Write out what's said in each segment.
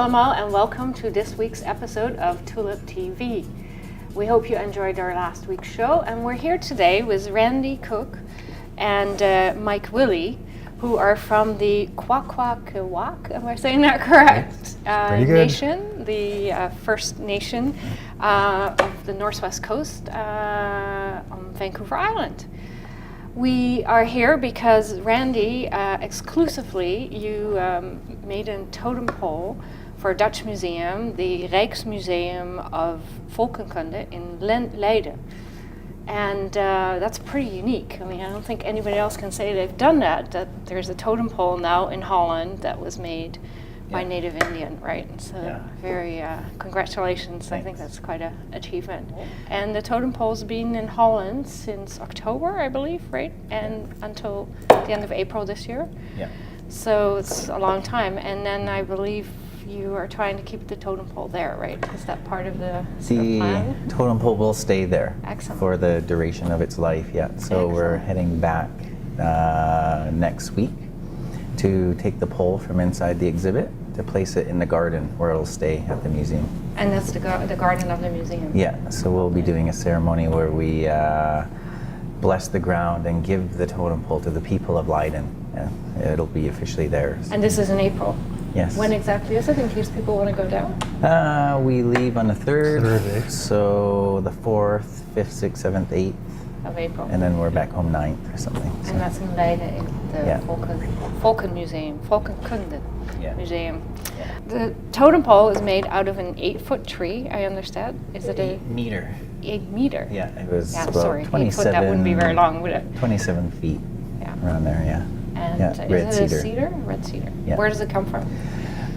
allemaal and welcome to this week's episode of TulipTV. We hope you enjoyed our last week's show, and we're here today with Rande Cook and Mike Willie, who are from the Kwakwaka'wakw, am I saying that correct? Nation, the First Nation of the Northwest Coast on Vancouver Island. We are here because Rande, exclusively, you made a totem pole for a Dutch museum, the Rijksmuseum of Volkenkunde in Leiden. And that's pretty unique. I mean, I don't think anybody else can say they've done that there's a totem pole now in Holland that was made by Native Indian, right? So very, congratulations. Thanks. I think that's quite an achievement. And the totem pole's been in Holland since October, I believe, right? And until the end of April this year. Yeah. So it's a long time. And then I believe you are trying to keep the totem pole there, right? Is that part of the plan? The totem pole will stay there. Excellent. For the duration of its life, yeah. So Excellent. We're heading back next week to take the pole from inside the exhibit to place it in the garden where it'll stay at the museum. And that's the garden of the museum? Yeah, so we'll be doing a ceremony where we bless the ground and give the totem pole to the people of Leiden. It'll be officially theirs. And this is in April? Yes. When exactly is it, in case people want to go down? We leave on the 3rd, so the 4th, 5th, 6th, 7th, 8th. Of April. And then we're back home 9th or something. And that's in Leiden, the Volkenkunde Museum. Yeah. The totem pole is made out of an 8-foot tree, I understand. Is it 8 meter. 8 meter? Yeah, it was about 27. 8 foot, that wouldn't be very long, would it? 27 feet, around there, yeah. And red is it cedar. a cedar? Red cedar. Yeah. Where does it come from?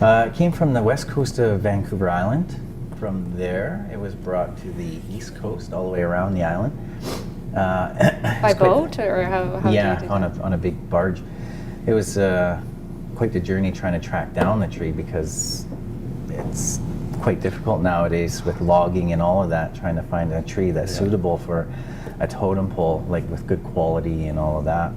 It came from the west coast of Vancouver Island. From there, it was brought to the east coast, all the way around the island. By boat, or how do you do that? on a big barge. It was quite the journey trying to track down the tree because it's quite difficult nowadays with logging and all of that, trying to find a tree that's suitable for a totem pole, like with good quality and all of that.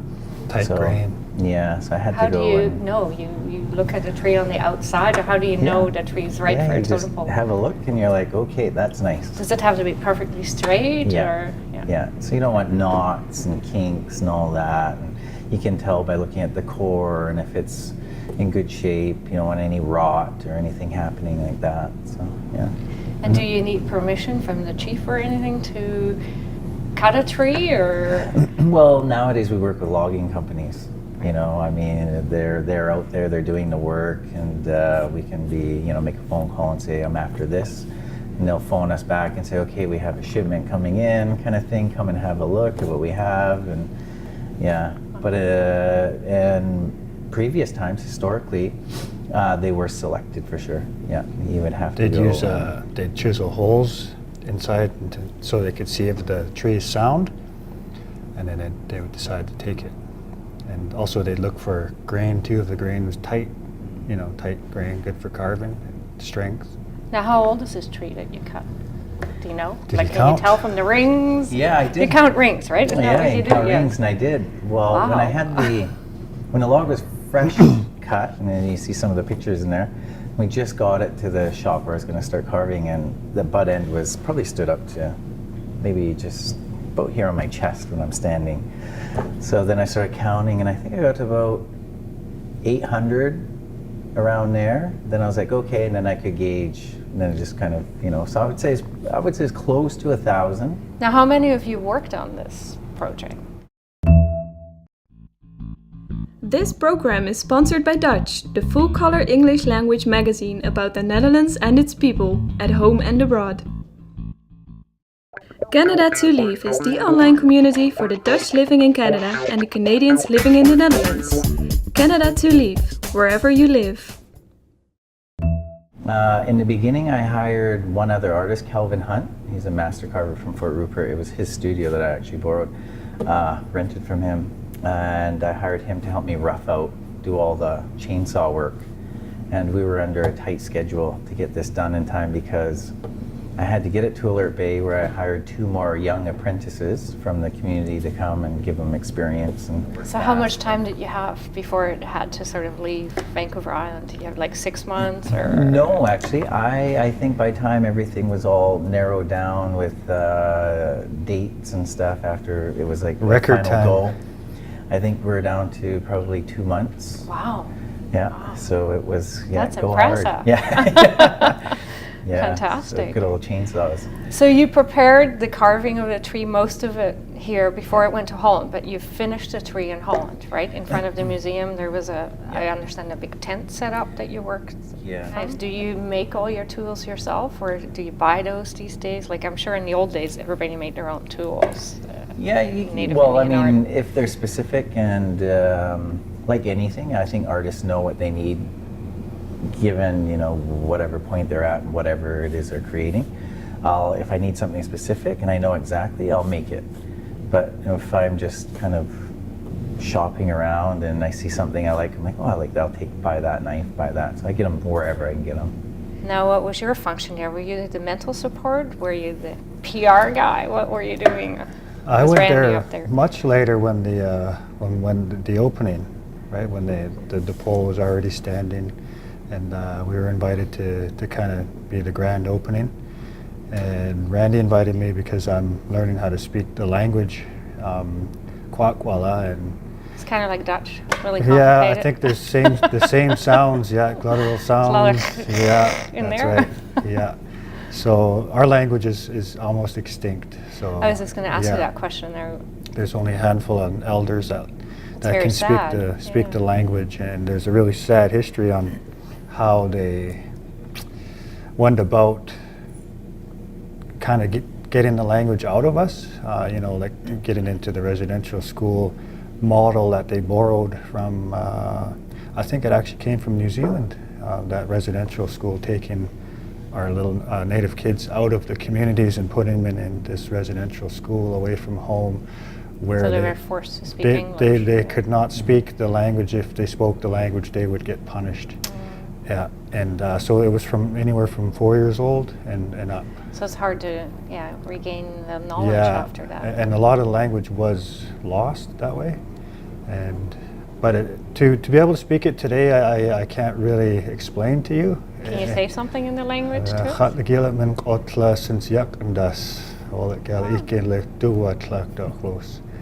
Tight grain. Yeah, so I had How to go. do you know? You look at the tree on the outside, or how do you know the tree's right for a totem pole? Have a look and you're like, okay, that's nice. Does it have to be perfectly straight? Or So you don't want knots and kinks and all that. And you can tell by looking at the core and if it's in good shape. You don't want any rot or anything happening like that. So And do you need permission from the chief or anything to cut a tree, or? Well, nowadays we work with logging companies. You know, I mean, they're out there, they're doing the work, and we can make a phone call and say, I'm after this. And they'll phone us back and say, okay, we have a shipment coming in, kind of thing, come and have a look at what we have. And but in previous times, historically, they were selected for sure. Yeah, you would have to go. They'd chisel holes inside so they could see if the tree is sound, and then they would decide to take it. And also they'd look for grain too, if the grain was tight, tight grain, good for carving and strength. Now, how old is this tree that you cut? Do you know? Can you tell from the rings? Yeah, I did. You count rings, right? Isn't that what you do? Count rings, and I did. Well, when I had when the log was fresh cut, and then you see some of the pictures in there, we just got it to the shop where I was going to start carving, and the butt end was probably stood up to maybe just about here on my chest when I'm standing. So then I started counting, and I think I got to about 800 around there. Then I was like, okay, and then I could gauge, and then it just kind of, so I would say it's close to 1,000. Now, how many of you worked on this project? This program is sponsored by Dutch, the full-color English language magazine about the Netherlands and its people, at home and abroad. Canada to Leave is the online community for the Dutch living in Canada and the Canadians living in the Netherlands. Canada to Leave, wherever you live. In the beginning, I hired one other artist, Calvin Hunt. He's a master carver from Fort Rupert. It was his studio that I actually borrowed, rented from him. And I hired him to help me rough out, do all the chainsaw work. And we were under a tight schedule to get this done in time because I had to get it to Alert Bay, where I hired 2 more young apprentices from the community to come and give them experience. And So how much time did you have before it had to sort of leave Vancouver Island? Did you have like 6 months or? No, actually, I think by the time everything was all narrowed down with dates and stuff, after it was like Record final time. goal, I think we're down to probably 2 months. Wow. Yeah. Wow. So it was That's go impressive. hard. Yeah. Yeah. Fantastic. So good old chainsaws. So you prepared the carving of the tree, most of it here, before it went to Holland, but you finished the tree in Holland, right? In front of the museum, there was I understand, a big tent set up that you worked. Yeah. Do you make all your tools yourself, or do you buy those these days? Like, I'm sure in the old days, everybody made their own tools. Yeah, Native well, I Indian mean, if they're specific and like anything, I think artists know what they need, given, you know, whatever point they're at and whatever it is they're creating. If I need something specific and I know exactly, I'll make it. But if I'm just kind of shopping around and I see something I like, I'm like, oh, I like that, I'll buy that knife, buy that. So I get them wherever I can get them. Now, what was your function there? Were you the mental support? Were you the PR guy? What were you doing? I Was went Randy there, up there? much later when the opening, right, when the pole was already standing, and we were invited to kind of be the grand opening. And Randy invited me because I'm learning how to speak the language, Kwak'wala, and It's kind of like Dutch, really complicated. yeah, I think there's the same sounds, yeah, guttural sounds, yeah, in that's there. right, yeah. So our language is almost extinct. So I was just going to ask you yeah. that question there. There's only a handful of elders that very can sad, speak the yeah. language, and there's a really sad history on how they went about kind of getting the language out of us. You know, like getting into the residential school model that they borrowed from. I think it actually came from New Zealand. That residential school taking our little native kids out of the communities and putting them in this residential school away from home, where So they were forced to speak they, English. they could not speak the language. If they spoke the language, they would get punished. Yeah, and so it was from anywhere from 4 years old and up. So it's hard to regain the knowledge Yeah, after that. and a lot of the language was lost that way. But to be able to speak it today, I can't really explain to you. Can you say something in the language too?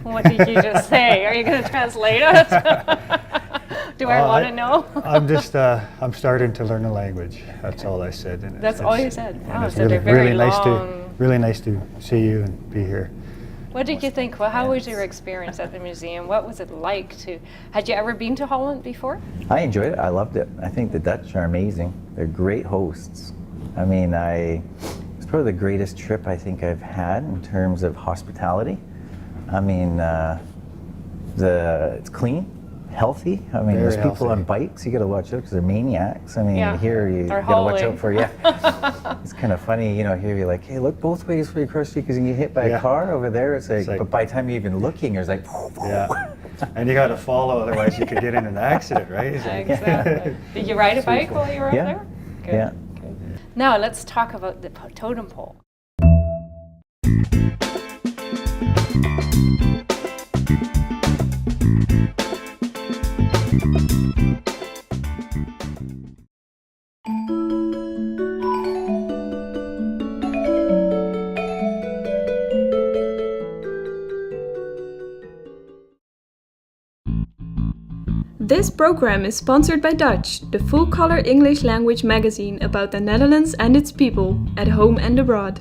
What did you just say? Are you going to translate it? Do I want to know? I'm starting to learn the language. That's all I said. And That's all you said? and Wow, it's so they're very long. really nice to see you and be here. What did you think? Well, how was your experience at the museum? What was it like to? Had you ever been to Holland before? I enjoyed it. I loved it. I think the Dutch are amazing. They're great hosts. I mean, it's probably the greatest trip I think I've had in terms of hospitality. I mean, it's clean, healthy. I mean, Very there's people healthy. on bikes. You got to watch out because they're maniacs. I mean, Yeah. here you They're got to watch hauling. out for It's kind of funny, you know. Here you're like, hey, look both ways for your cross street because you get hit by Yeah. a car over there. It's like, like- but by the time you're even looking, there's like, Yeah, and you got to follow, otherwise you could get in an accident, right? It's like- Exactly. Did you ride a bike while you were Yeah. up there? Good. Yeah. Good. Now let's talk about the totem pole. This program is sponsored by Dutch, the full-color English language magazine about the Netherlands and its people, at home and abroad.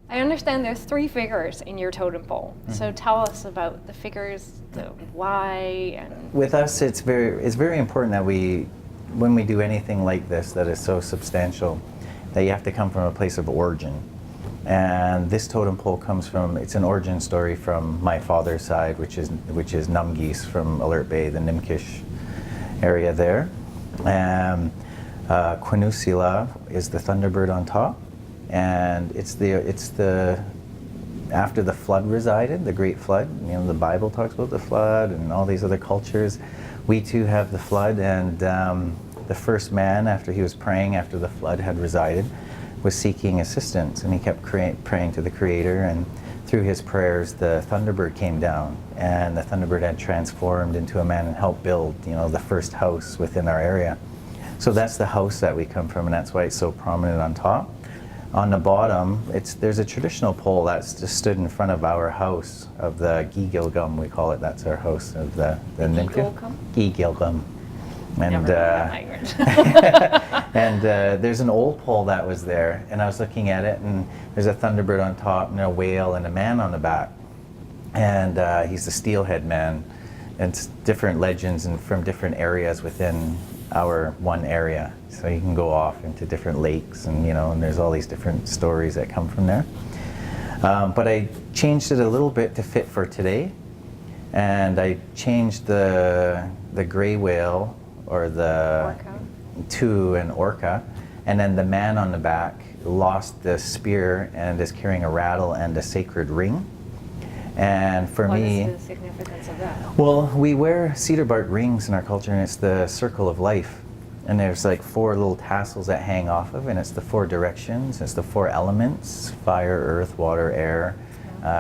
I understand there's 3 figures in your totem pole. So tell us about the figures, the why, and With us, it's very important that when we do anything like this that is so substantial, that you have to come from a place of origin. And this totem pole it's an origin story from my father's side, which is Numgees from Alert Bay, the Nimkish area there. Kwak'wala is the thunderbird on top, and it's the after the flood resided, the great flood. You know, the Bible talks about the flood and all these other cultures. We too have the flood, and the first man, after he was praying, after the flood had resided, was seeking assistance, and he kept praying to the Creator, and through his prayers the Thunderbird came down, and the Thunderbird had transformed into a man and helped build, you know, the first house within our area. So that's the house that we come from, and that's why it's so prominent on top. On the bottom, there's a traditional pole that's just stood in front of our house of the Gigilgum, we call it. That's our house of the Gigilgum? Gigilgum. And, Never heard that language. and there's an old pole that was there, and I was looking at it, and there's a Thunderbird on top, and a whale, and a man on the back. And he's the steelhead man. And it's different legends and from different areas within our one area. So you can go off into different lakes, and you know, and there's all these different stories that come from there. But I changed it a little bit to fit for today, and I changed the gray whale or the Orca. to an orca, and then the man on the back lost the spear and is carrying a rattle and a sacred ring. And for me, what is the significance of that? well, we wear cedar bark rings in our culture, and it's the circle of life. And there's like 4 little tassels that hang off of, and it's the 4 directions, it's the 4 elements: fire, earth, water, air,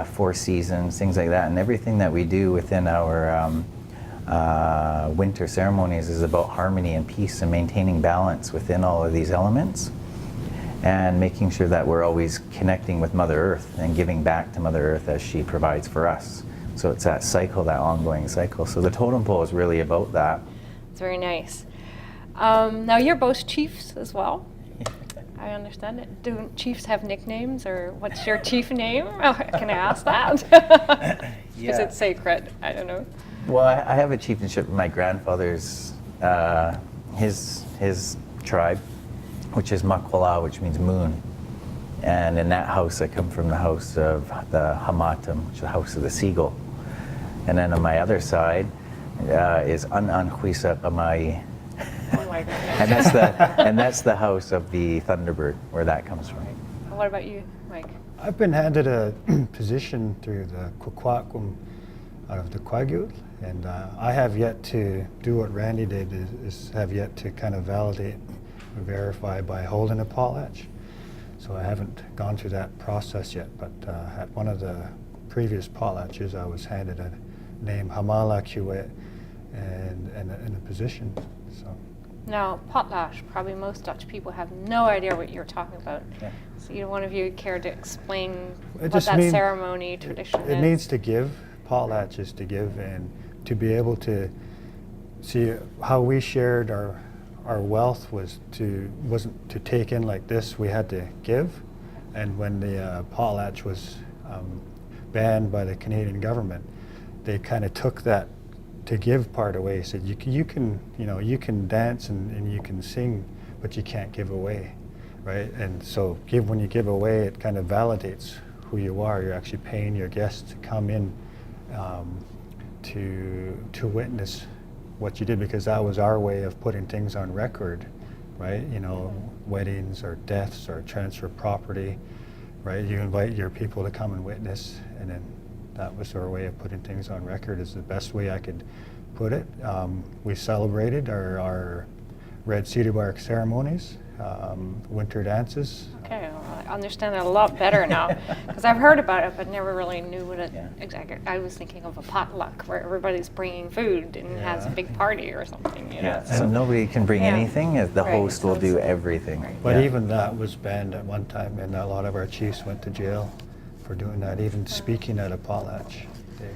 4 seasons, things like that. And everything that we do within our winter ceremonies is about harmony and peace and maintaining balance within all of these elements, and making sure that we're always connecting with Mother Earth and giving back to Mother Earth as she provides for us. So it's that cycle, that ongoing cycle. So the totem pole is really about that. It's very nice. Now you're both chiefs as well. I understand it. Do chiefs have nicknames, or what's your chief name? Oh, can I ask that? Is it sacred? I don't know. Well, I have a chieftainship with my grandfather's, his tribe, which is Kwak'wala, which means moon. And in that house, I come from the house of the Hamatam, which is the house of the seagull. And then on my other side is Ananhuisaqamai. Oh my goodness. And that's the house of the Thunderbird, where that comes from. What about you, Mike? I've been handed a position through the Kwakwaka'wakw out of the Kwak'wala, and I have yet to do what Randy did, is have yet to kind of validate or verify by holding a potlatch. So I haven't gone through that process yet, but at one of the previous potlatches I was handed a name, Kwakwaka'wakw, and a position. So. Now, potlatch, probably most Dutch people have no idea what you're talking about. Yeah. So either one of you care to explain It what just that mean- ceremony tradition It is? needs to give, potlatch is to give, and to be able to see how we shared our wealth wasn't to take in like this, we had to give. And when the potlatch was banned by the Canadian government, they kind of took that to give part away. Said you can dance and you can sing, but you can't give away, right? And so when you give away, it kind of validates who you are. You're actually paying your guests to come in to witness what you did, because that was our way of putting things on record, right? You know, weddings or deaths or transfer of property, right? You invite your people to come and witness, and then that was our way of putting things on record, is the best way I could put it. We celebrated our red cedar bark ceremonies, winter dances. Okay, well, I understand it a lot better now, because I've heard about it, but never really knew what it exactly. I was thinking of a potluck where everybody's bringing food and has a big party or something. You know? So nobody can bring anything, as the Right, host will so do it's- everything. But Yeah. even that was banned at one time, and a lot of our chiefs went to jail for doing that. Even speaking at a potlatch,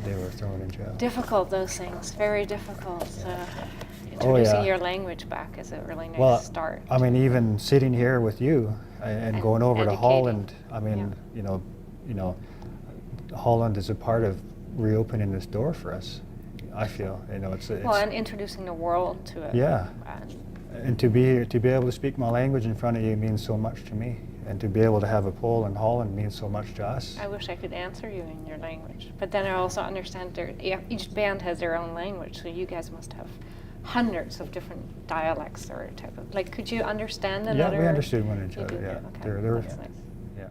they were thrown in jail. Difficult, those things. Very difficult. Introducing your language back is a really nice start. I mean, even sitting here with you and going over to educating. Holland, I mean, you know, Holland is a part of reopening this door for us. I feel, you know, it's well, and introducing the world to it. yeah. And And to be able to speak my language in front of you means so much to me, and to be able to have a pole in Holland means so much to us. I wish I could answer you in your language, but then I also understand each band has their own language, so you guys must have hundreds of different dialects or type of, like, could you understand another? Yeah, we understood one each You other. did, Yeah, okay. they're That's nice. yeah.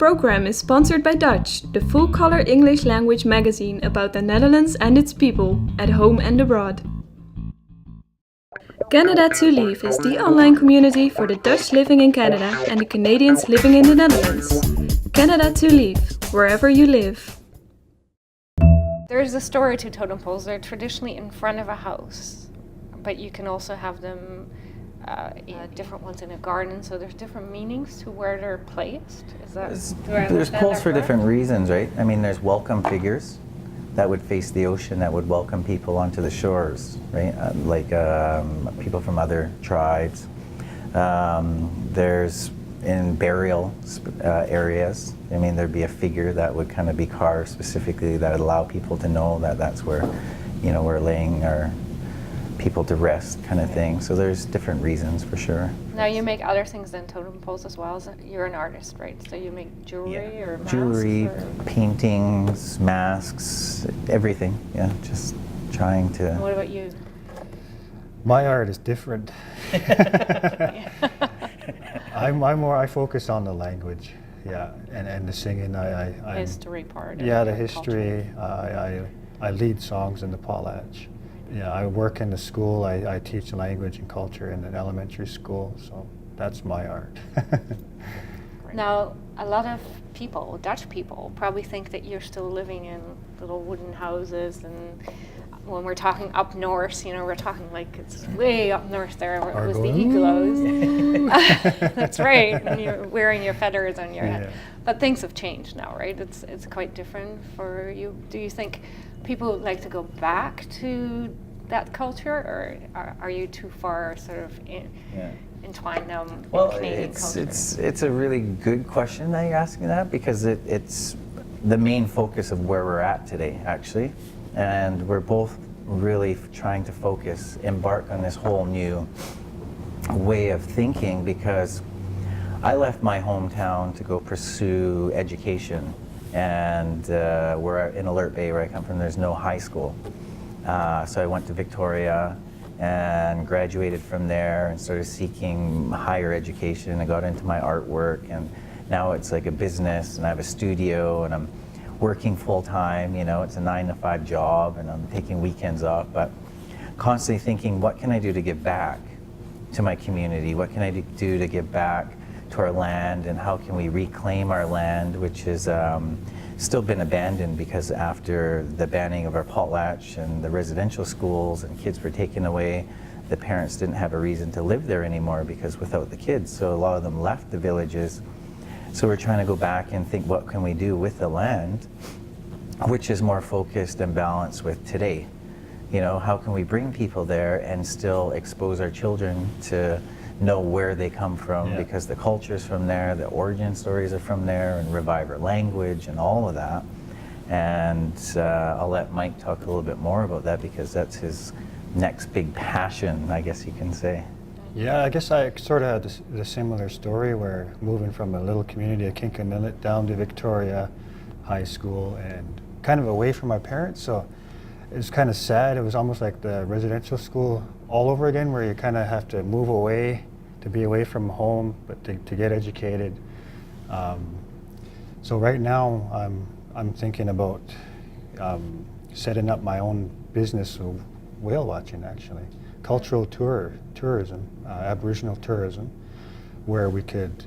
program is sponsored by Dutch, the full-color English language magazine about the Netherlands and its people, at home and abroad. Canada to Leave is the online community for the Dutch living in Canada and the Canadians living in the Netherlands. Canada to Leave, wherever you live. There's a story to totem poles. They're traditionally in front of a house, but you can also have them different ones in a garden, so there's different meanings to where they're placed. Is that there's poles for different reasons, right? I mean, there's welcome figures that would face the ocean, that would welcome people onto the shores, right? Like people from other tribes. There's in burial areas, I mean, there'd be a figure that would kind of be carved specifically that would allow people to know that that's where, you know, we're laying our people to rest, kind of thing. So there's different reasons for sure. Now you make other things than totem poles as well. You're an artist, right? So you make jewelry or masks? Jewelry, paintings, masks, everything. Yeah, just trying to. And what about you? My art is different. I focus on the language, yeah, and the singing. History part. Yeah, the history. I lead songs in the potlatch. Yeah, I work in the school. I teach language and culture in an elementary school, so that's my art. Now, a lot of people, Dutch people, probably think that you're still living in little wooden houses, and when we're talking up north, you know, we're talking like it's way up north there, where it was the igloos. That's right, and you're wearing your feathers on your head. But things have changed now, right? It's quite different for you. Do you think people would like to go back to that culture, or are you too far sort of entwined now in Canadian culture? It's a really good question that you're asking that, because it's the main focus of where we're at today, actually. And we're both really trying to embark on this whole new way of thinking, because I left my hometown to go pursue education, and we're in Alert Bay, where I come from, there's no high school. So I went to Victoria and graduated from there and started seeking higher education. I got into my artwork, and now it's like a business, and I have a studio, and I'm working full time. You know, it's a 9-to-5 job, and I'm taking weekends off, but constantly thinking, what can I do to give back to my community? What can I do to give back to our land, and how can we reclaim our land, which is still been abandoned, because after the banning of our potlatch and the residential schools and kids were taken away, the parents didn't have a reason to live there anymore, because without the kids, so a lot of them left the villages. So we're trying to go back and think, what can we do with the land, which is more focused and balanced with today? You know, how can we bring people there and still expose our children to know where they come from, because the culture's from there, the origin stories are from there, and revive our language and all of that. And I'll let Mike talk a little bit more about that, because that's his next big passion, I guess you can say. Yeah, I guess I sort of had the similar story, where moving from a little community of Kinkinillet down to Victoria High School and kind of away from my parents, so it was kind of sad. It was almost like the residential school all over again, where you kind of have to move away to be away from home, but to get educated. So right now I'm thinking about setting up my own business of whale watching, actually. Cultural tourism, Aboriginal tourism, where we could,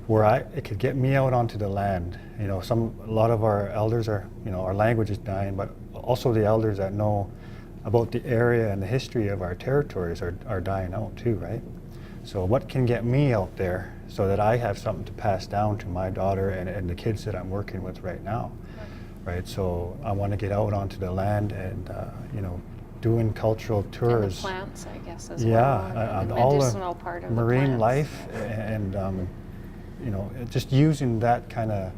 it could get me out onto the land. You know, a lot of our elders are, you know, our language is dying, but also the elders that know about the area and the history of our territories are dying out too, right? So what can get me out there so that I have something to pass down to my daughter and the kids that I'm working with right now, right? So I want to get out onto the land and, you know, doing cultural tours. And the plants, I guess, as well. Yeah, the all medicinal the part of marine the life, and you know, just using that kind of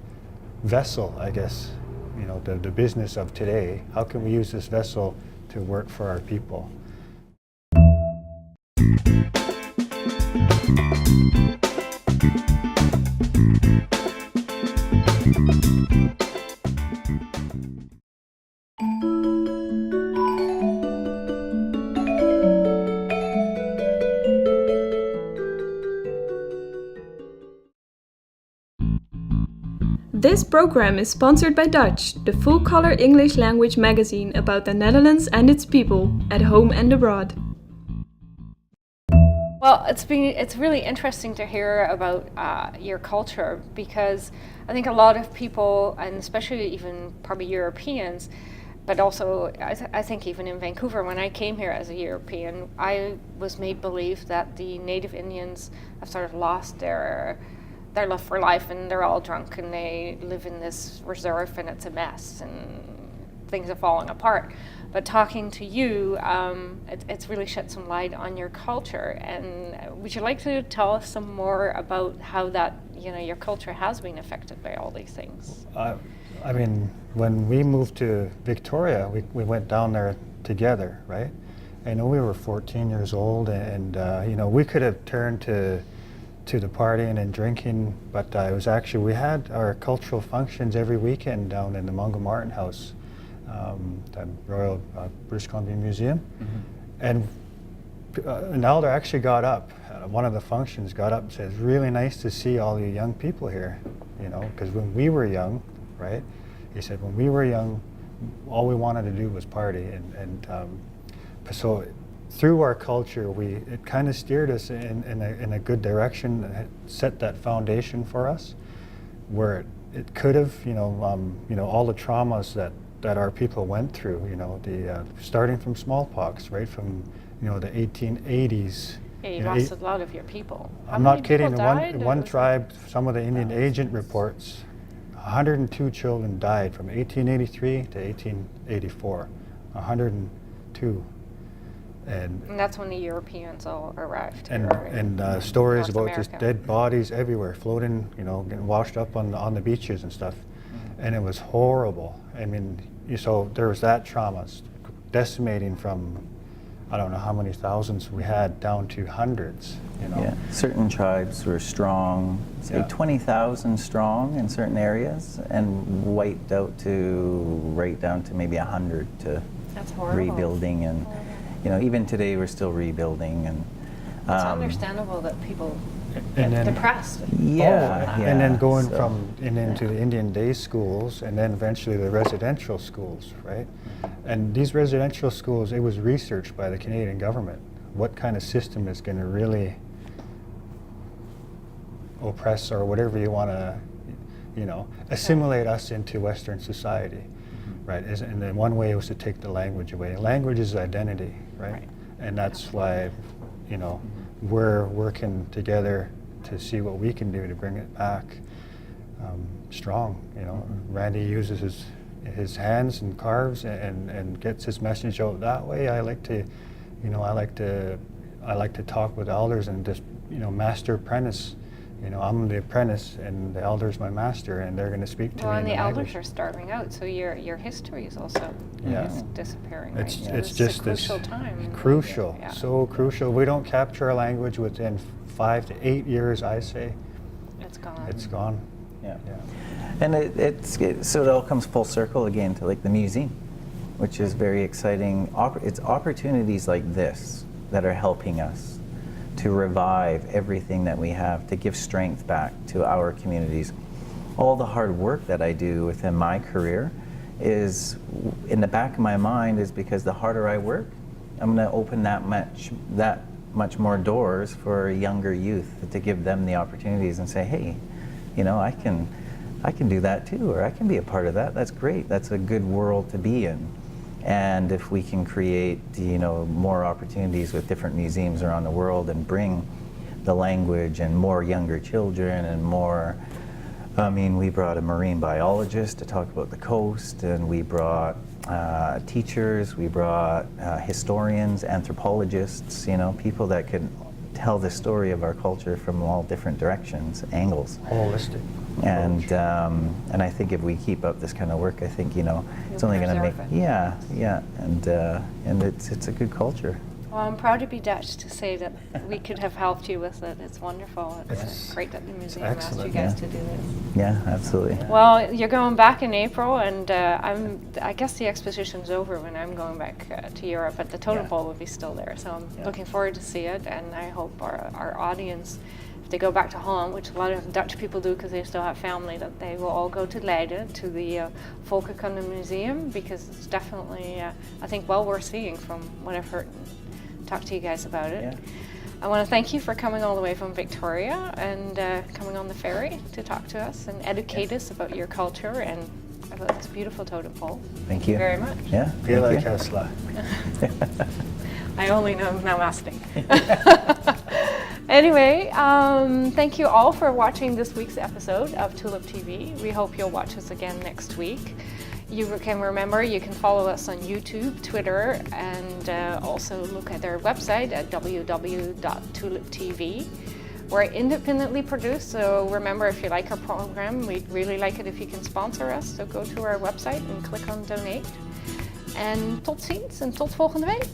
vessel, I guess, you know, the business of today. How can we use this vessel to work for our people? This program is sponsored by Dutch, the full-color English language magazine about the Netherlands and its people, at home and abroad. Well, it's really interesting to hear about your culture, because I think a lot of people, and especially even probably Europeans, but also I think even in Vancouver, when I came here as a European, I was made believe that the native Indians have sort of lost their love for life, and they're all drunk and they live in this reserve and it's a mess and things are falling apart. But talking to you, it's really shed some light on your culture. And would you like to tell us some more about how that, your culture has been affected by all these things? I mean, when we moved to Victoria, we went down there together, right? I know we were 14 years old, and we could have turned to the partying and drinking, but it was actually, we had our cultural functions every weekend down in the Mungo Martin House, the Royal British Columbia Museum. Mm-hmm. And an elder actually got up, one of the functions got up and said, "It's really nice to see all you young people here," because when we were young, right? He said, when we were young, all we wanted to do was party, and so through our culture, it kind of steered us in a good direction, and set that foundation for us, where it could have, all the traumas that our people went through, starting from smallpox, right from, the 1880s. Yeah, you lost a lot of your people. I'm not kidding. One tribe, some of the Indian agent reports, 102 children died from 1883 to 1884. 102. And that's when the Europeans all arrived. And stories North about America. just dead bodies everywhere, floating, getting washed up on the beaches and stuff. Mm-hmm. And it was horrible. I mean, so there was that trauma, decimating from, I don't know how many thousands we had, down to hundreds. Yeah, certain tribes were strong, say 20,000 strong in certain areas, and wiped out right down to maybe 100 to That's horrible. rebuilding, and even today we're still rebuilding, and it's understandable that people and get then, depressed. And then going into the Indian day schools, and then eventually the residential schools, right? And these residential schools, it was researched by the Canadian government. What kind of system is going to really oppress, or whatever you want to, assimilate us into Western society, right? And then one way was to take the language away. Language is identity, right? And that's why, we're working together to see what we can do to bring it back strong. Rande uses his hands and carves and gets his message out that way. I like to talk with elders and just master apprentice. I'm the apprentice and the elder's my master, and they're going to speak to me. Well, and the elders language. are starving out, so your history is also disappearing. It's right? it's This just is a crucial time. Crucial, Yeah. so crucial. We don't capture our language within 5 to 8 years, I say. It's gone. It's gone. Yeah. And so it all comes full circle again to like the museum, which is very exciting. It's opportunities like this that are helping us to revive everything that we have, to give strength back to our communities. All the hard work that I do within my career is, in the back of my mind, is because the harder I work, I'm going to open that much more doors for younger youth, to give them the opportunities and say, hey, I can do that too, or I can be a part of that. That's great. That's a good world to be in. And if we can create, more opportunities with different museums around the world and bring the language and more younger children and more, we brought a marine biologist to talk about the coast, and we brought teachers, we brought historians, anthropologists, people that could tell the story of our culture from all different directions, angles. Holistic. And I think if we keep up this kind of work, I think it's only going to make and it's a good culture. Well, I'm proud to be Dutch to say that we could have helped you with it. It's wonderful. It's great that the museum asked you guys to do this. Yeah, absolutely. Well, you're going back in April, and I guess the exposition's over when I'm going back to Europe, but the totem pole will be still there. So I'm looking forward to see it, and I hope our audience, if they go back to Holland, which a lot of Dutch people do because they still have family, that they will all go to Leiden, to the Volkenkunde Museum, because it's definitely, I think, well worth seeing from what I've heard and talked to you guys about it. Yeah. I want to thank you for coming all the way from Victoria and coming on the ferry to talk to us and educate us about your culture and about this beautiful totem pole. Thank you very much. Yeah. Pela thank you. Kesla. I only know Namaste. Anyway, thank you all for watching this week's episode of Tulip TV. We hope you'll watch us again next week. You can remember you can follow us on YouTube, Twitter, and also look at our website at www.tuliptv. We're independently produced, so remember, if you like our program, we'd really like it if you can sponsor us. So go to our website and click on donate. En tot ziens en tot volgende week.